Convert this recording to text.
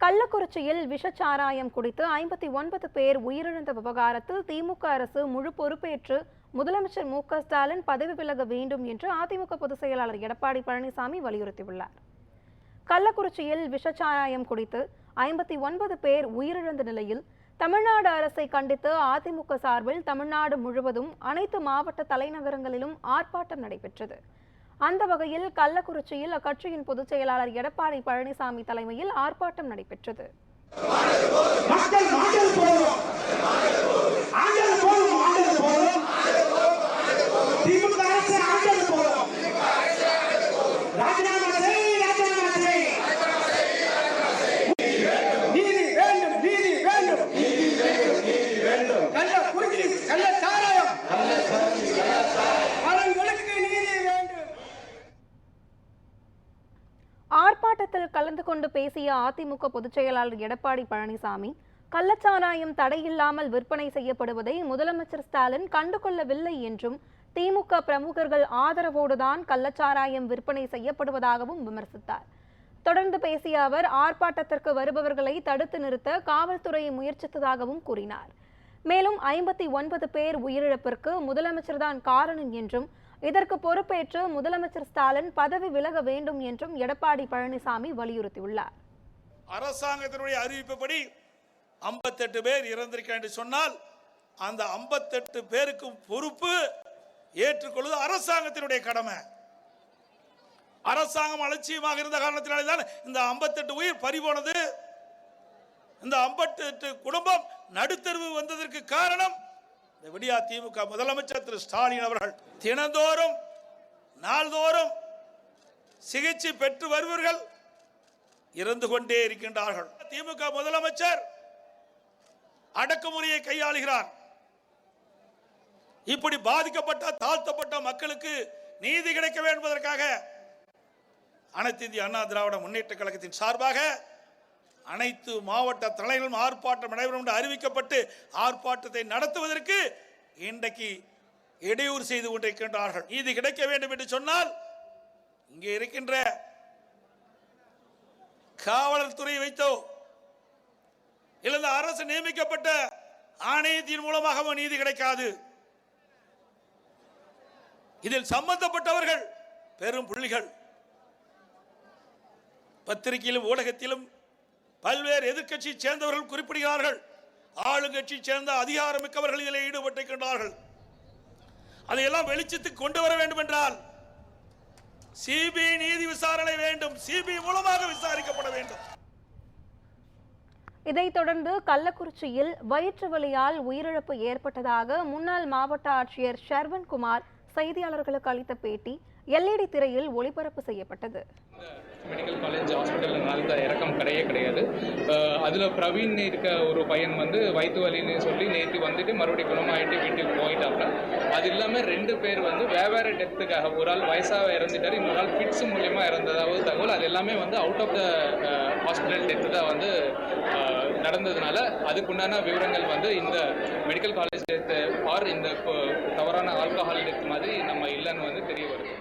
கள்ளக்குறிச்சியில் விஷச்சாராயம் குடித்து 59 பேர் உயிரிழந்த விவகாரத்தில் திமுக அரசு முழு பொறுப்பேற்று முதலமைச்சர் மு.க.ஸ்டாலின் பதவி விலக வேண்டும் என்று அதிமுக பொதுச் செயலாளர் எடப்பாடி பழனிசாமி வலியுறுத்தியுள்ளார். கள்ளக்குறிச்சியில் விஷச்சாராயம் குடித்து 59 பேர் உயிரிழந்த நிலையில் தமிழ்நாடு அரசை கண்டித்து அதிமுக சார்பில் தமிழ்நாடு முழுவதும் அனைத்து மாவட்ட தலைநகரங்களிலும் ஆர்ப்பாட்டம் நடைபெற்றது. அந்த வகையில் கள்ளக்குறிச்சியில் அக்கட்சியின் பொதுச் செயலாளர் எடப்பாடி பழனிசாமி தலைமையில் ஆர்ப்பாட்டம் நடைபெற்றது. ஆர்ப்பாட்டத்தில் கலந்து கொண்டு பேசிய அதிமுக பொதுச் செயலாளர் எடப்பாடி பழனிசாமி, கள்ளச்சாராயம் தடையில்லாமல் விற்பனை செய்யப்படுவதை முதலமைச்சர் ஸ்டாலின் கண்டுகொள்ளவில்லை என்றும், திமுக பிரமுகர்கள் ஆதரவோடுதான் கள்ளச்சாராயம் விற்பனை செய்யப்படுவதாகவும் விமர்சித்தார். தொடர்ந்து பேசிய அவர், ஆர்ப்பாட்டத்திற்கு வருபவர்களை தடுத்து நிறுத்த காவல்துறை முயற்சித்ததாகவும் கூறினார். மேலும் 59 பேர் உயிரிழப்பிற்கு முதலமைச்சர்தான் காரணம் என்றும், இதற்கு பொறுப்பேற்று முதலமைச்சர் ஸ்டாலின் பதவி விலக வேண்டும் என்றும் எடப்பாடி பழனிசாமி வலியுறுத்தியுள்ளார். அரசாங்கத்தினுடைய அறிவிப்புப்படி 58 பேர் இறந்திருக்கிறார் என்று சொன்னால், அந்த 58 பேருக்கும் பொறுப்பு ஏற்றுக்கொள்வது அரசாங்கத்தினுடைய கடமை. அரசாங்கம் அலட்சியமாக இருந்த காரணத்தினாலே தான் இந்த 58 உயிர் பறிபோனது. இந்த 58 குடும்பம் நடுத்தருவு வந்ததற்கு காரணம் விடியா திமுக முதலமைச்சர் திரு ஸ்டாலின் அவர்கள். தினந்தோறும் நாள்தோறும் சிகிச்சை பெற்று வருவர்கள் இறந்து கொண்டே இருக்கின்றார்கள். திமுக முதலமைச்சர் அடக்குமுறையை கையாளுகிறார். இப்படி பாதிக்கப்பட்ட தாழ்த்தப்பட்ட மக்களுக்கு நீதி கிடைக்க வேண்டும் என்பதற்காக அனைத்து இந்திய அண்ணா திராவிட முன்னேற்ற கழகத்தின் சார்பாக அனைத்து மாவட்ட தலைவர்களும் ஆர்ப்பாட்டம் நடைபெறும் என்று அறிவிக்கப்பட்டு ஆர்ப்பாட்டத்தை நடத்துவதற்கு இன்றைக்கு இடையூறு செய்து கொண்டிருக்கின்றார்கள். நீதி கிடைக்க வேண்டும் என்று சொன்னால் இங்கே இருக்கின்ற காவலர் துறையை வைத்தோ இல்ல அரசு நியமிக்கப்பட்ட ஆணையத்தின் மூலமாக நீதி கிடைக்காது. இதில் சம்பந்தப்பட்டவர்கள் பெரும் புள்ளிகள். பத்திரிகையிலும் ஊடகத்திலும் பல்வேறு எதிர்கட்சியை சேர்ந்தவர்கள் குறிப்பிடுகிறார்கள். ஆளுங்கட்சியை சேர்ந்த அதிகாரமிக்கவர்கள் இதில் ஈடுபட்டிருக்கின்றார்கள். அதையெல்லாம் வெளிச்சத்துக்கு கொண்டு வர வேண்டும் என்றால் சிபிஐ நீதி விசாரணை வேண்டும். சிபிஐ மூலமாக விசாரிக்கப்பட வேண்டும். இதைத் தொடர்ந்து கள்ளக்குறிச்சியில் வயிற்று வலியால் உயிரிழப்பு ஏற்பட்டதாக முன்னாள் மாவட்ட ஆட்சியர் ஷர்வன்குமார் செய்தியாளர்களுக்கு அளித்த பேட்டி LED திரையில் ஒளிபரப்பு செய்யப்பட்டது. மெடிக்கல் காலேஜ் ஹாஸ்பிட்டலில் நடந்த இறக்கம் கிடையாது. அதில் பிரவீன் இருக்க ஒரு பையன் வயிற்று வலின்னு சொல்லி நேற்று வந்துட்டு மறுபடியும் குணமாயிட்டு வீட்டுக்கு போயிட்டாங்க. அது இல்லாமல் 2 பேர் வேறு டெத்துக்காக, ஒரு ஆள் வயசாக இறந்துட்டார், இன்னொரு ஆள் ஃபிட்ஸ் மூலியமா இறந்ததாவது தகவல். அது எல்லாமே out of the hospital death தான் நடந்ததுனால அதுக்குண்டான விவரங்கள் இந்த மெடிக்கல் காலேஜ் டெத்து ஆர் இந்த தவறான ஆல்கஹால் டெத் மாதிரி நம்ம இல்லைன்னு தெரிய வருது.